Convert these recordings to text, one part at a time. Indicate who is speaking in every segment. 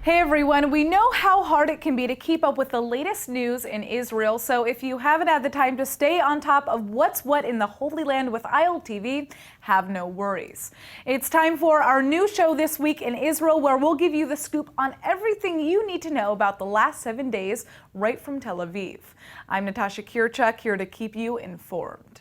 Speaker 1: Hey everyone, we know how hard it can be to keep up with the latest news in Israel, so if you haven't had the time to stay on top of what's what in the Holy Land with ILTV, have no worries. It's time for our new show this week in Israel, where we'll give you the scoop on everything you need to know about the last 7 days right from Tel Aviv. I'm Natasha Kirchuk, here to keep you informed.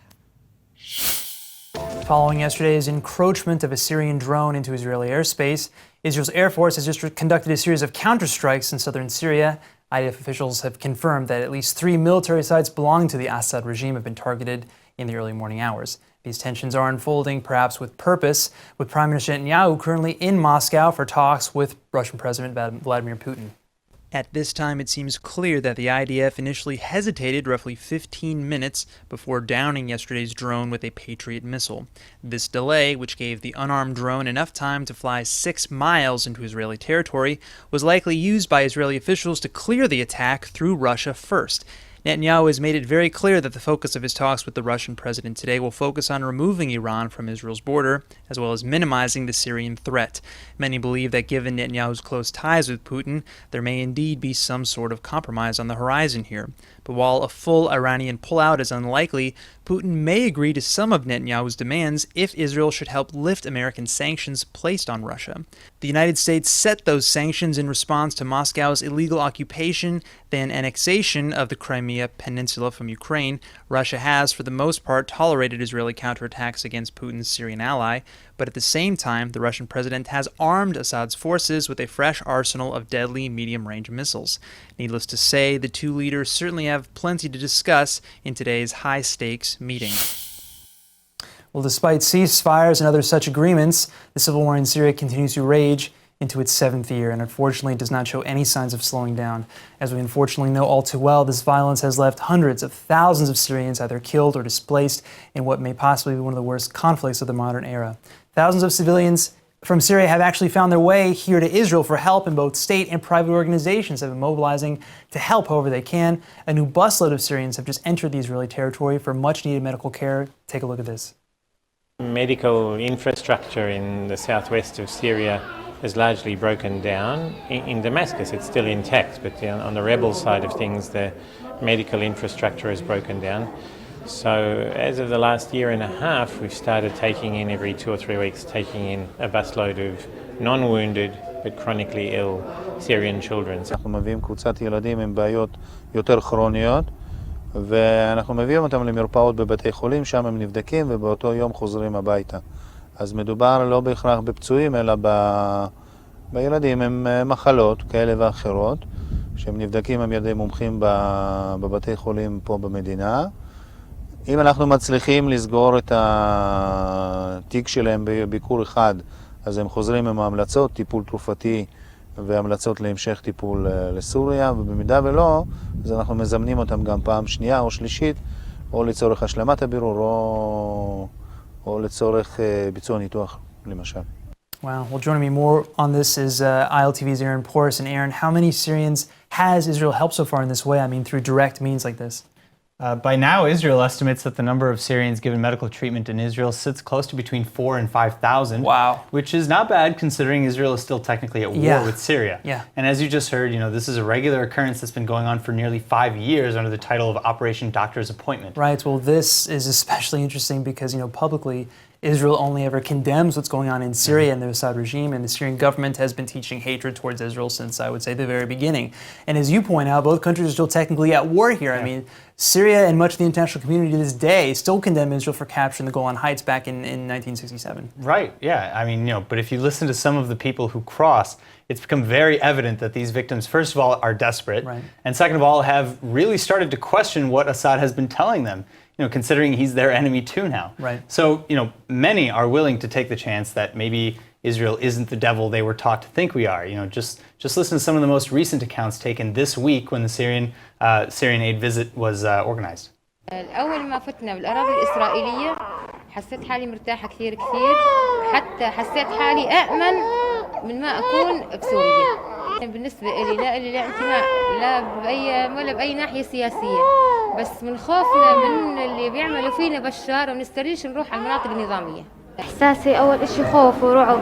Speaker 2: Following yesterday's encroachment of a Syrian drone into Israeli airspace, Israel's Air Force has just conducted a series of counterstrikes in southern Syria. IDF officials have confirmed that at least 3 military sites belonging to the Assad regime have been targeted in the early morning hours. These tensions are unfolding, perhaps with purpose, with Prime Minister Netanyahu currently in Moscow for talks with Russian President Vladimir Putin. At this time, it seems clear that the IDF initially hesitated roughly 15 minutes before downing yesterday's drone with a Patriot missile. This delay, which gave the unarmed drone enough time to fly 6 miles into Israeli territory, was likely used by Israeli officials to clear the attack through Russia first. Netanyahu has made it very clear that the focus of his talks with the Russian president today will focus on removing Iran from Israel's border, as well as minimizing the Syrian threat. Many believe that given Netanyahu's close ties with Putin, there may indeed be some sort of compromise on the horizon here. But while a full Iranian pullout is unlikely, Putin may agree to some of Netanyahu's demands if Israel should help lift American sanctions placed on Russia. The United States set those sanctions in response to Moscow's illegal occupation, then annexation of the Crimea Peninsula from Ukraine. Russia has, for the most part, tolerated Israeli counterattacks against Putin's Syrian ally, but at the same time, the Russian president has armed Assad's forces with a fresh arsenal of deadly medium-range missiles. Needless to say, the two leaders certainly have plenty to discuss in today's high-stakes meeting. Well, despite ceasefires and other such agreements, the civil war in Syria continues to rage into its 7th year and unfortunately does not show any signs of slowing down. As we unfortunately know all too well, this violence has left hundreds of thousands of Syrians either killed or displaced in what may possibly be one of the worst conflicts of the modern era. Thousands of civilians from Syria have actually found their way here to Israel for help, and both state and private organizations have been mobilizing to help however they can. A new busload of Syrians have just entered the Israeli territory for much-needed medical care. Take a look at this.
Speaker 3: Medical infrastructure in the southwest of Syria has largely broken down. In Damascus it's still intact, but on the rebel side of things the medical infrastructure has broken down. So as of the last year and a half, we've started taking in every 2 or 3 weeks, taking in a busload of non-wounded but chronically ill Syrian children.
Speaker 4: אנחנו מביאים קבוצת ילדים עם בעיות יותר כרוניות, ואנחנו מביאים אותם למרפאות בבתי חולים, שם הם נבדקים ובאותו יום חוזרים הביתה. אז מדובר לא בהכרח בפצועים, אלא בילדים עם מחלות כאלה ואחרות, שהם נבדקים על ידי מומחים בבתי חולים פה במדינה. אם אנחנו מצליחים לסגור את התיק שלהם בביקור אחד, אז הם חוזרים עם ההמלצות, טיפול תרופתי והמלצות להמשך טיפול לסוריה, ובמידה ולא, אז אנחנו מזמנים אותם גם פעם שנייה או שלישית, או לצורך השלמת הבירור, או לצורך ביצוע ניתוח, למשל.
Speaker 2: Wow. Well, joining me more on this is ILTV's Aaron Porras. And Aaron, how many Syrians has Israel helped so far in this way? I mean, through direct means like this?
Speaker 5: By now, Israel estimates that the number of Syrians given medical treatment in Israel sits close to between 4,000 and 5,000.
Speaker 2: Wow.
Speaker 5: Which is not bad considering Israel is still technically at war with Syria.
Speaker 2: Yeah.
Speaker 5: And as you just heard, this is a regular occurrence that's been going on for nearly 5 years under the title of Operation Doctor's Appointment.
Speaker 2: Right. Well, this is especially interesting because, publicly, Israel only ever condemns what's going on in Syria and the Assad regime, and the Syrian government has been teaching hatred towards Israel since, I would say, the very beginning. And as you point out, both countries are still technically at war here. Yeah. I mean, Syria and much of the international community to this day still condemn Israel for capturing the Golan Heights back in 1967.
Speaker 5: Right, yeah. I mean, but if you listen to some of the people who cross, it's become very evident that these victims, first of all, are desperate,
Speaker 2: right,
Speaker 5: and second of all, have really started to question what Assad has been telling them, considering he's their enemy too now.
Speaker 2: Right.
Speaker 5: So, many are willing to take the chance that maybe Israel isn't the devil they were taught to think we are. Just listen to some of the most recent accounts taken this week when the Syrian aid visit was organized.
Speaker 6: أول ما فتنا بالأراضي الإسرائيلية حسيت حالي مرتاحة كثير حتى حسيت حالي أأمن من ما أكون بسوريا. بالنسبة لي لا انتماء ولا بأي ناحية سياسية، بس من خوفنا من اللي بيعملوا فينا بشار وما نستريش نروح على المناطق النظامية.
Speaker 7: إحساسي أول إشي خوف ورعب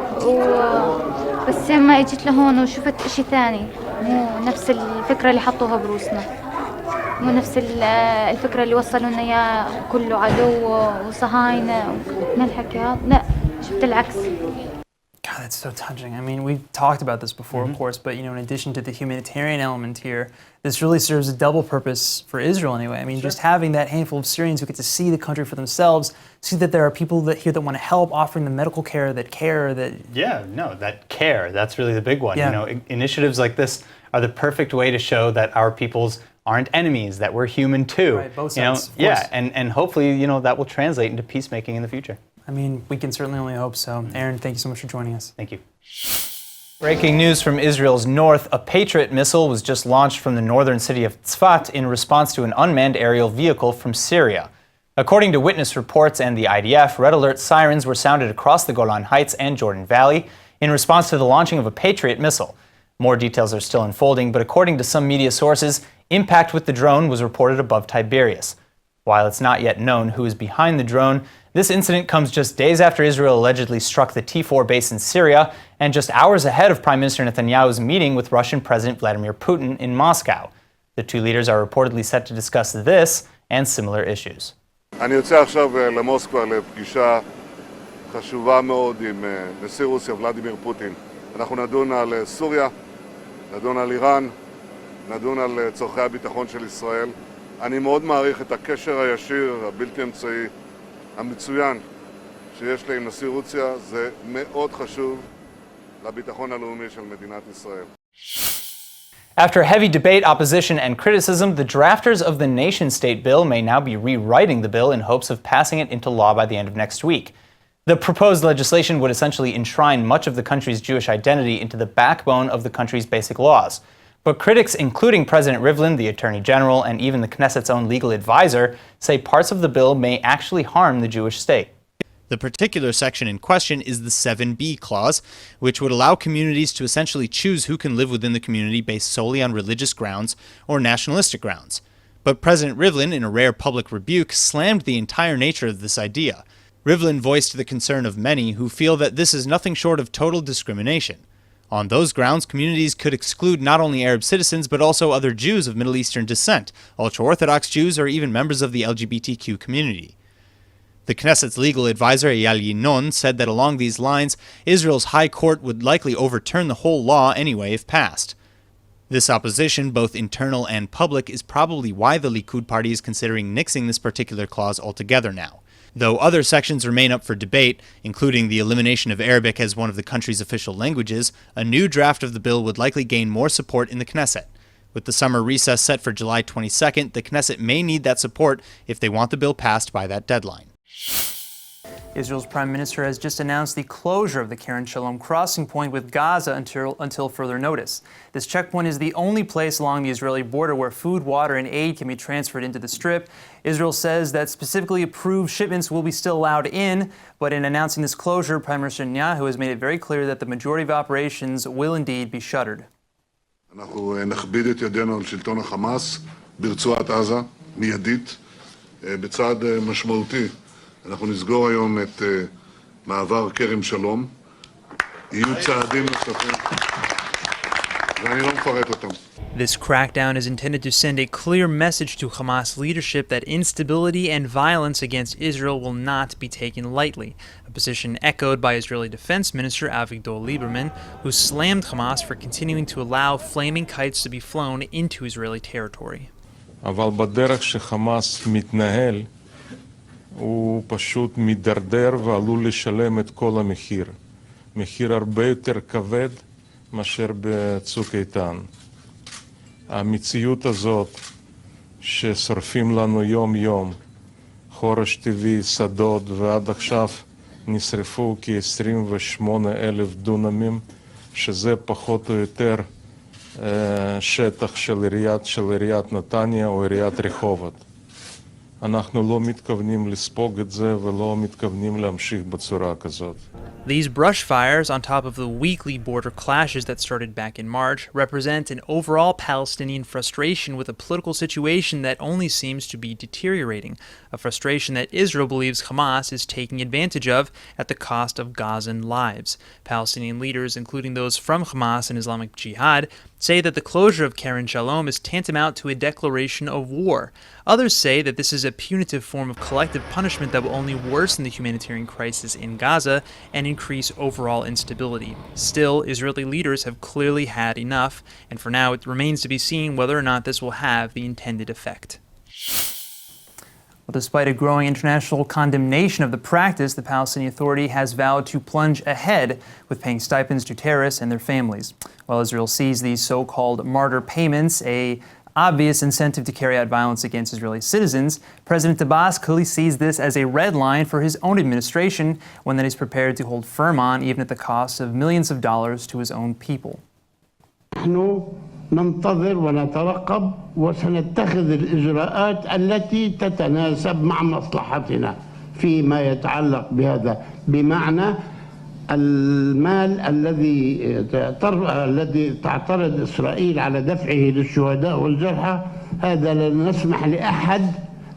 Speaker 7: بس لما إجيت لهون وشفت إشي ثاني مو نفس الفكرة اللي حطوها بروسنا مو نفس الفكرة اللي وصلوا لنا إياه كله عدو وصهاينة من الحكي هذا لا شفت العكس.
Speaker 2: God, that's so touching. I mean, we've talked about this before, of course, but in addition to the humanitarian element here, this really serves a double purpose for Israel anyway. I mean, just having that handful of Syrians who get to see the country for themselves, see that there are people here that want to help, offering them medical care, that care, that...
Speaker 5: Yeah, no, that care, that's really the big one.
Speaker 2: Yeah.
Speaker 5: Initiatives like this are the perfect way to show that our peoples aren't enemies, that we're human too.
Speaker 2: Right, both sides, of course.
Speaker 5: Yeah, and hopefully, that will translate into peacemaking in the future.
Speaker 2: I mean, we can certainly only hope so. Aaron, thank you so much for joining us.
Speaker 5: Thank you. Breaking news from Israel's north. A Patriot missile was just launched from the northern city of Tzfat in response to an unmanned aerial vehicle from Syria. According to witness reports and the IDF, red alert sirens were sounded across the Golan Heights and Jordan Valley in response to the launching of a Patriot missile. More details are still unfolding, but according to some media sources, impact with the drone was reported above Tiberias. While it's not yet known who is behind the drone, this incident comes just days after Israel allegedly struck the T4 base in Syria and just hours ahead of Prime Minister Netanyahu's meeting with Russian President Vladimir Putin in Moscow. The two leaders are reportedly set to discuss this and similar issues.
Speaker 8: אני יוצא עכשיו למוסקבה לפגישה חשובה מאוד עם נשיא רוסיה ולדימיר פוטין. אנחנו נדון על סוריה, נדון על איראן, נדון על צורכי הביטחון של ישראל. אני מאוד מעריך את הקשר הישיר, הבלתי אמצעי, המצוין שיש לי עם נשיא רוסיה. זה מאוד חשוב לביטחון הלאומי של מדינת ישראל.
Speaker 5: After heavy debate, opposition, and criticism, the drafters of the nation-state bill may now be rewriting the bill in hopes of passing it into law by the end of next week. The proposed legislation would essentially enshrine much of the country's Jewish identity into the backbone of the country's basic laws. But critics, including President Rivlin, the Attorney General, and even the Knesset's own legal advisor, say parts of the bill may actually harm the Jewish state.
Speaker 9: The particular section in question is the 7b clause, which would allow communities to essentially choose who can live within the community based solely on religious grounds or nationalistic grounds. But President Rivlin, in a rare public rebuke, slammed the entire nature of this idea. Rivlin voiced the concern of many who feel that this is nothing short of total discrimination. On those grounds, communities could exclude not only Arab citizens but also other Jews of Middle Eastern descent, ultra-Orthodox Jews, or even members of the LGBTQ community. The Knesset's legal advisor, Eyal Yinon, said that along these lines, Israel's High Court would likely overturn the whole law anyway if passed. This opposition, both internal and public, is probably why the Likud party is considering nixing this particular clause altogether now. Though other sections remain up for debate, including the elimination of Arabic as one of the country's official languages, a new draft of the bill would likely gain more support in the Knesset. With the summer recess set for July 22nd, the Knesset may need that support if they want the bill passed by that deadline.
Speaker 2: Israel's prime minister has just announced the closure of the Carand Shalom crossing point with Gaza until further notice. This checkpoint is the only place along the Israeli border where food, water, and aid can be transferred into the Strip. Israel says that specifically approved shipments will be still allowed in, but in announcing this closure, Prime Minister Netanyahu has made it very clear that the majority of operations will indeed be shuttered.
Speaker 8: אנחנו נכביד את ידינו על שלטון החמאס ברצועת עזה, מיידית, בצעד משמעותי. אנחנו נסגור היום את מעבר כרם שלום. יהיו צעדים נוספים, ואני לא מפרט אותם.
Speaker 2: This crackdown is intended to send a clear message to Hamas leadership that instability and violence against Israel will not be taken lightly, a position echoed by Israeli Defense Minister Avigdor Lieberman, who slammed Hamas for continuing to allow flaming kites to be flown into Israeli territory.
Speaker 10: אבל בדרך שחמאס מתנהל, הוא פשוט מדרדר ועלול לשלם את כל המחיר. מחיר הרבה יותר כבד מאשר בצוק איתן. המציאות הזאת ששורפים לנו יום-יום, חורש טבעי, שדות, ועד עכשיו נשרפו כ-28,000 דונמים, שזה פחות או יותר שטח של עיריית נתניה או עיריית רחובות. אנחנו לא מתכוונים לספוג את זה ולא מתכוונים להמשיך בצורה כזאת.
Speaker 2: These brush fires, on top of the weekly border clashes that started back in March, represent an overall Palestinian frustration with a political situation that only seems to be deteriorating, a frustration that Israel believes Hamas is taking advantage of at the cost of Gazan lives. Palestinian leaders, including those from Hamas and Islamic Jihad, say that the closure of Carand Shalom is tantamount to a declaration of war. Others say that this is a punitive form of collective punishment that will only worsen the humanitarian crisis in Gaza and increase overall instability. Still, Israeli leaders have clearly had enough, and for now it remains to be seen whether or not this will have the intended effect. Well, despite a growing international condemnation of the practice, the Palestinian Authority has vowed to plunge ahead with paying stipends to terrorists and their families. While Israel sees these so-called martyr payments an obvious incentive to carry out violence against Israeli citizens, President Abbas clearly sees this as a red line for his own administration, one that he's prepared to hold firm on, even at the cost of millions of dollars to his own people.
Speaker 11: ننتظر ونترقب وسنتخذ الإجراءات التي تتناسب مع مصلحتنا فيما يتعلق بهذا بمعنى المال الذي تعترض إسرائيل على دفعه للشهداء والجرحى هذا لن نسمح لأحد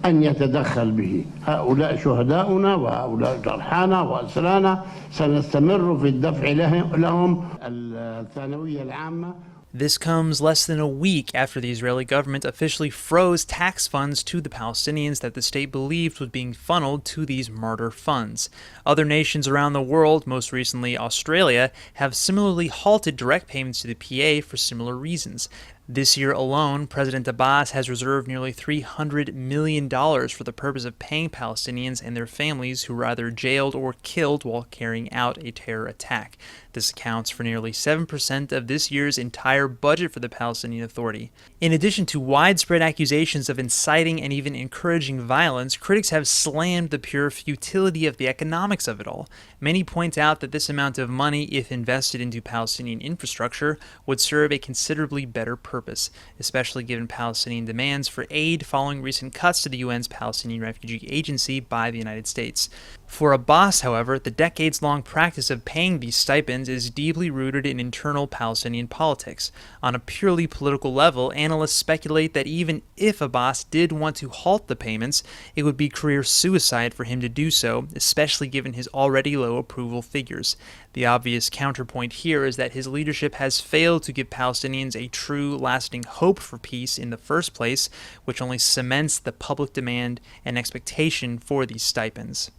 Speaker 11: أن يتدخل به هؤلاء شهداؤنا وهؤلاء جرحانا وأسرانا سنستمر في الدفع لهم الثانوية العامة.
Speaker 2: This comes less than a week after the Israeli government officially froze tax funds to the Palestinians that the state believed was being funneled to these martyr funds. Other nations around the world, most recently Australia, have similarly halted direct payments to the PA for similar reasons. This year alone, President Abbas has reserved nearly $300 million for the purpose of paying Palestinians and their families who were either jailed or killed while carrying out a terror attack. This accounts for nearly 7% of this year's entire budget for the Palestinian Authority. In addition to widespread accusations of inciting and even encouraging violence, critics have slammed the pure futility of the economics of it all. Many point out that this amount of money, if invested into Palestinian infrastructure, would serve a considerably better purpose, especially given Palestinian demands for aid following recent cuts to the UN's Palestinian Refugee Agency by the United States. For Abbas, however, the decades-long practice of paying these stipends is deeply rooted in internal Palestinian politics. On a purely political level, analysts speculate that even if Abbas did want to halt the payments, it would be career suicide for him to do so, especially given his already low approval figures. The obvious counterpoint here is that his leadership has failed to give Palestinians a true, lasting hope for peace in the first place, which only cements the public demand and expectation for these stipends.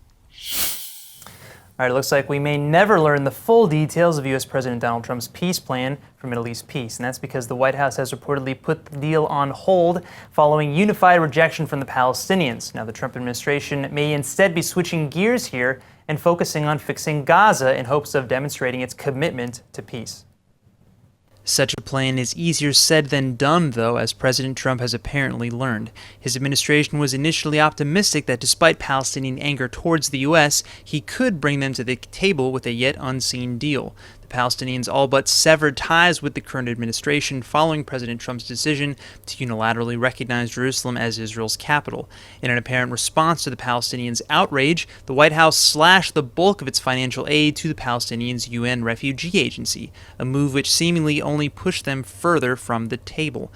Speaker 2: All right, it looks like we may never learn the full details of U.S. President Donald Trump's peace plan for Middle East peace, and that's because the White House has reportedly put the deal on hold following unified rejection from the Palestinians. Now, the Trump administration may instead be switching gears here and focusing on fixing Gaza in hopes of demonstrating its commitment to peace. Such a plan is easier said than done, though, as President Trump has apparently learned. His administration was initially optimistic that despite Palestinian anger towards the U.S., he could bring them to the table with a yet unseen deal. The Palestinians all but severed ties with the current administration following President Trump's decision to unilaterally recognize Jerusalem as Israel's capital. In an apparent response to the Palestinians' outrage, the White House slashed the bulk of its financial aid to the Palestinians' UN Refugee Agency, a move which seemingly only pushed them further from the table.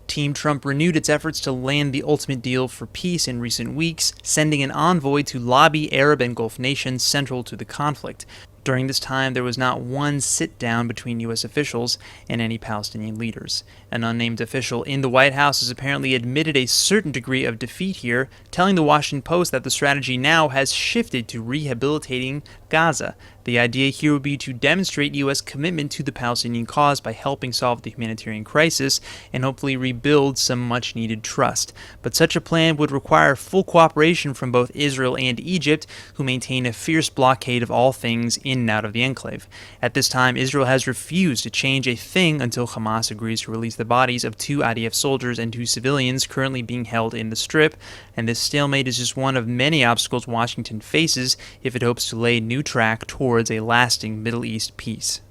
Speaker 2: Team Trump renewed its efforts to land the ultimate deal for peace in recent weeks, sending an envoy to lobby Arab and Gulf nations central to the conflict. During this time, there was not one sit-down between U.S. officials and any Palestinian leaders. An unnamed official in the White House has apparently admitted a certain degree of defeat here, telling the Washington Post that the strategy now has shifted to rehabilitating Gaza. The idea here would be to demonstrate U.S. commitment to the Palestinian cause by helping solve the humanitarian crisis and hopefully rebuild some much-needed trust. But such a plan would require full cooperation from both Israel and Egypt, who maintain a fierce blockade of all things in and out of the enclave. At this time, Israel has refused to change a thing until Hamas agrees to release the bodies of 2 IDF soldiers and 2 civilians currently being held in the Strip, and this stalemate is just one of many obstacles Washington faces if it hopes to lay a new track towards a lasting Middle East peace.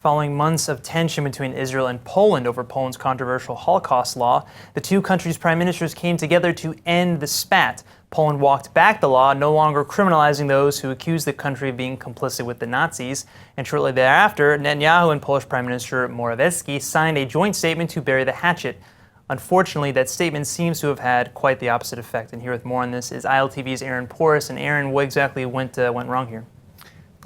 Speaker 2: Following months of tension between Israel and Poland over Poland's controversial Holocaust law, the two countries' prime ministers came together to end the spat. Poland walked back the law, no longer criminalizing those who accused the country of being complicit with the Nazis. And shortly thereafter, Netanyahu and Polish Prime Minister Morawiecki signed a joint statement to bury the hatchet. Unfortunately, that statement seems to have had quite the opposite effect. And here with more on this is ILTV's Aaron Porras. And Aaron, what exactly went wrong here?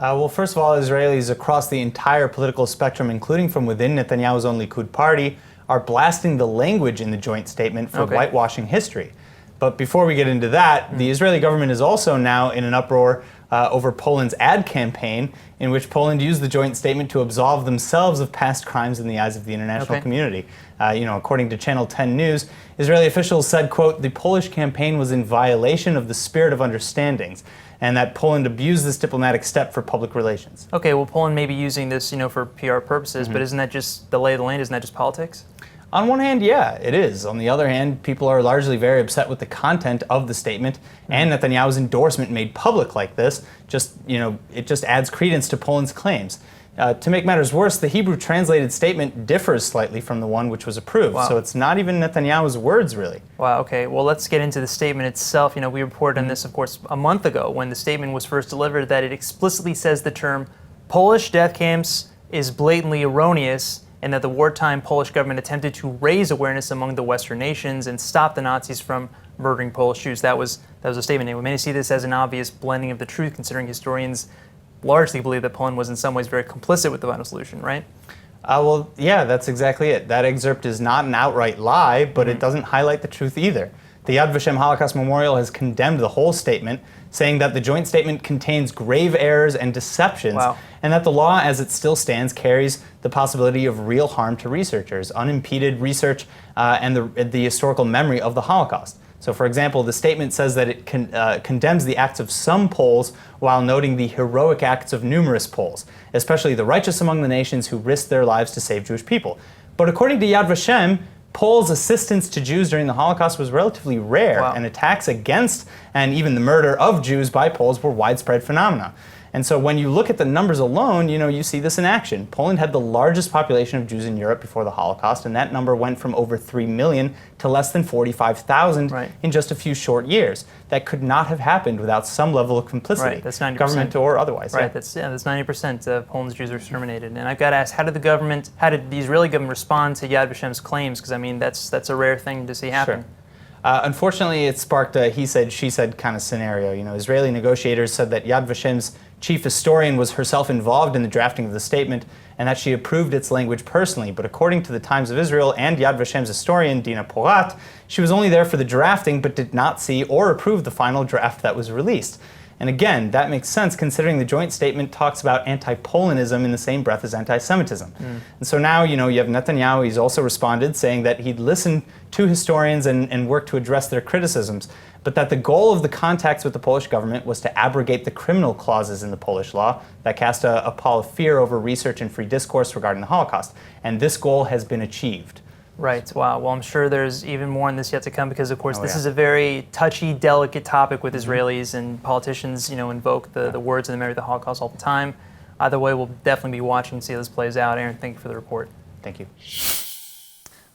Speaker 5: Well, first of all, Israelis across the entire political spectrum, including from within Netanyahu's own Likud party, are blasting the language in the joint statement for whitewashing history. But before we get into that, the Israeli government is also now in an uproar over Poland's ad campaign, in which Poland used the joint statement to absolve themselves of past crimes in the eyes of the international community. According to Channel 10 News, Israeli officials said, quote, the Polish campaign was in violation of the spirit of understandings, and that Poland abused this diplomatic step for public relations.
Speaker 2: Okay, well, Poland may be using this, for PR purposes, but isn't that just the lay of the land? Isn't that just politics?
Speaker 5: On one hand, yeah, it is. On the other hand, people are largely very upset with the content of the statement, and Netanyahu's endorsement made public like this. It just adds credence to Poland's claims. To make matters worse, the Hebrew translated statement differs slightly from the one which was approved, so it's not even Netanyahu's words, really.
Speaker 2: Wow, okay. Well, let's get into the statement itself. We reported on this, of course, a month ago when the statement was first delivered, that it explicitly says the term Polish death camps is blatantly erroneous, and that the wartime Polish government attempted to raise awareness among the Western nations and stop the Nazis from murdering Polish Jews. That was a statement. And we may see this as an obvious blending of the truth, considering historians largely believe that Poland was in some ways very complicit with the final solution, right?
Speaker 5: Well, yeah, that's exactly it. That excerpt is not an outright lie, but it doesn't highlight the truth either. The Yad Vashem Holocaust Memorial has condemned the whole statement, saying that the joint statement contains grave errors and deceptions, and that the law as it still stands carries the possibility of real harm to researchers, unimpeded research, and the historical memory of the Holocaust. So, for example, the statement says that it condemns the acts of some Poles while noting the heroic acts of numerous Poles, especially the righteous among the nations who risked their lives to save Jewish people. But according to Yad Vashem, Poles' assistance to Jews during the Holocaust was relatively rare, and attacks against and even the murder of Jews by Poles were widespread phenomena. And so when you look at the numbers alone, you see this in action. Poland had the largest population of Jews in Europe before the Holocaust, and that number went from over 3 million to less than 45,000 in just a few short years. That could not have happened without some level of complicity,
Speaker 2: right, that's 90%.
Speaker 5: Government or otherwise.
Speaker 2: Right, that's 90% of Poland's Jews are exterminated. And I've got to ask, how did the Israeli government respond to Yad Vashem's claims? Because that's a rare thing to see happen.
Speaker 5: Sure. Unfortunately, it sparked a he said, she said kind of scenario. Israeli negotiators said that Yad Vashem's chief historian was herself involved in the drafting of the statement and that she approved its language personally. But according to the Times of Israel and Yad Vashem's historian, Dina Porat, she was only there for the drafting but did not see or approve the final draft that was released. And again, that makes sense considering the joint statement talks about anti-Polonism in the same breath as anti-Semitism. And so now, you have Netanyahu, he's also responded saying that he'd listened to historians and worked to address their criticisms, but that the goal of the contacts with the Polish government was to abrogate the criminal clauses in the Polish law that cast a pall of fear over research and free discourse regarding the Holocaust. And this goal has been achieved.
Speaker 2: Right. Wow. Well, I'm sure there's even more on this yet to come because, of course, this is a very touchy, delicate topic with Israelis, and politicians, invoke the words and the memory of the Holocaust all the time. Either way, we'll definitely be watching and see how this plays out. Aaron, thank you for the report.
Speaker 5: Thank you.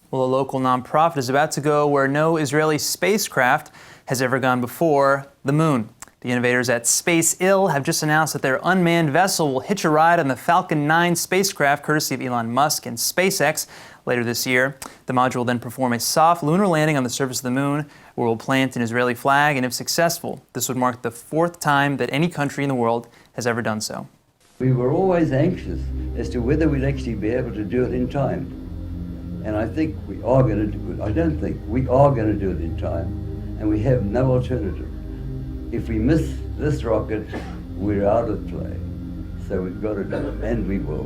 Speaker 2: Well, a local nonprofit is about to go where no Israeli spacecraft has ever gone before: the moon. The innovators at SpaceIL have just announced that their unmanned vessel will hitch a ride on the Falcon 9 spacecraft, courtesy of Elon Musk and SpaceX, later this year. The module will then perform a soft lunar landing on the surface of the moon, where it will plant an Israeli flag, and if successful, this would mark the 4th time that any country in the world has ever done so.
Speaker 12: We were always anxious as to whether we'd actually be able to do it in time. And I think we are going to do it. I don't think we are going to do it in time, and we have no alternative. If we miss this rocket, we're out of play. So we've got to do it, and we will.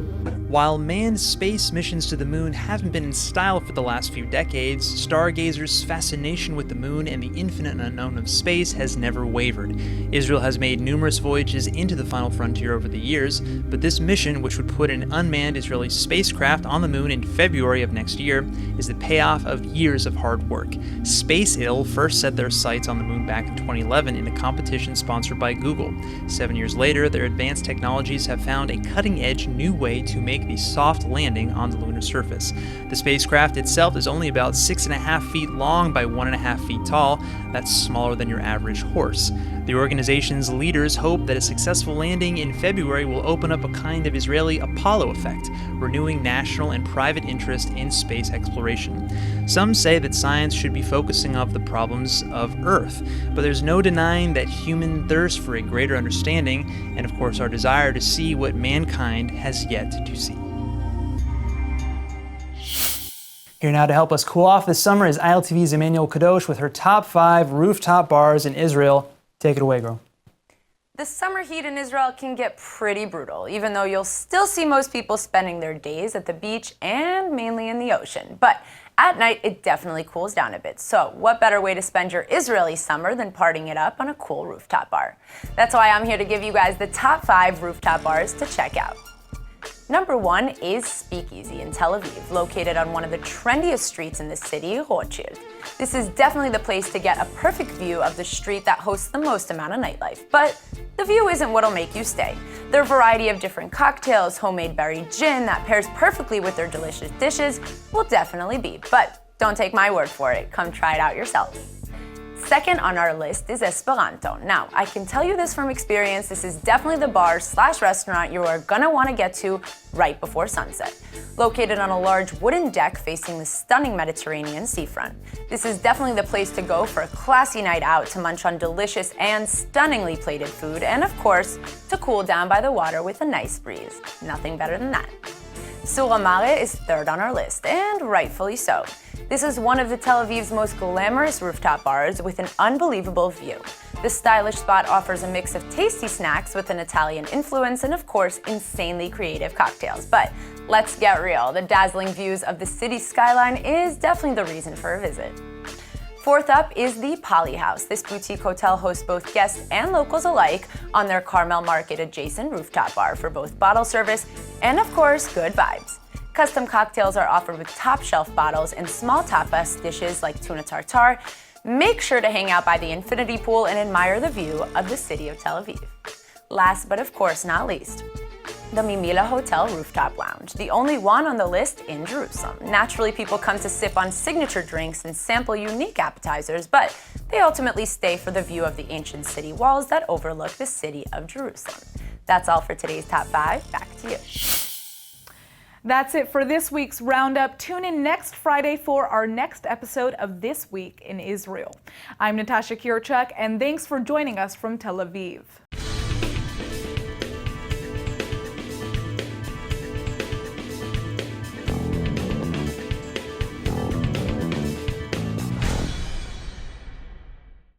Speaker 2: While manned space missions to the moon haven't been in style for the last few decades, stargazers' fascination with the moon and the infinite unknown of space has never wavered. Israel has made numerous voyages into the final frontier over the years, but this mission, which would put an unmanned Israeli spacecraft on the moon in February of next year, is the payoff of years of hard work. SpaceIL first set their sights on the moon back in 2011 in a competition sponsored by Google. 7 years later, their advanced technologies have found a cutting-edge new way to make make the soft landing on the lunar surface. The spacecraft itself is only about 6.5 feet long by 1.5 feet tall. That's smaller than your average horse. The organization's leaders hope that a successful landing in February will open up a kind of Israeli Apollo effect, renewing national and private interest in space exploration. Some say that science should be focusing on the problems of Earth, but there's no denying that human thirst for a greater understanding, and of course our desire to see what mankind has yet to see. Here now to help us cool off this summer is ILTV's Emmanuel Kadosh with her top 5 rooftop bars in Israel. Take it away, girl.
Speaker 13: The summer heat in Israel can get pretty brutal, even though you'll still see most people spending their days at the beach and mainly in the ocean. But at night, it definitely cools down a bit. So what better way to spend your Israeli summer than partying it up on a cool rooftop bar? That's why I'm here to give you guys the top 5 rooftop bars to check out. Number 1 is Speakeasy in Tel Aviv, located on one of the trendiest streets in the city, Rothschild. This is definitely the place to get a perfect view of the street that hosts the most amount of nightlife. But the view isn't what'll make you stay. Their variety of different cocktails, homemade berry gin that pairs perfectly with their delicious dishes will definitely be. But don't take my word for it, come try it out yourself. Second on our list is Esperanto. Now, I can tell you this from experience, this is definitely the bar/restaurant you are gonna wanna get to right before sunset. Located on a large wooden deck facing the stunning Mediterranean seafront. This is definitely the place to go for a classy night out to munch on delicious and stunningly plated food, and of course, to cool down by the water with a nice breeze. Nothing better than that. Sur Mare is third on our list, and rightfully so. This is one of the Tel Aviv's most glamorous rooftop bars with an unbelievable view. The stylish spot offers a mix of tasty snacks with an Italian influence and, of course, insanely creative cocktails. But let's get real, the dazzling views of the city skyline is definitely the reason for a visit. Fourth up is the Poly House. This boutique hotel hosts both guests and locals alike on their Carmel Market adjacent rooftop bar for both bottle service and, of course, good vibes. Custom cocktails are offered with top shelf bottles and small tapas dishes like tuna tartare. Make sure to hang out by the infinity pool and admire the view of the city of Tel Aviv. Last but of course not least, the Manila Hotel Rooftop Lounge, the only one on the list in Jerusalem. Naturally, people come to sip on signature drinks and sample unique appetizers, but they ultimately stay for the view of the ancient city walls that overlook the city of Jerusalem. That's all for today's Top 5. Back to you.
Speaker 1: That's it for this week's Roundup. Tune in next Friday for our next episode of This Week in Israel. I'm Natasha Kirchuk, and thanks for joining us from Tel Aviv.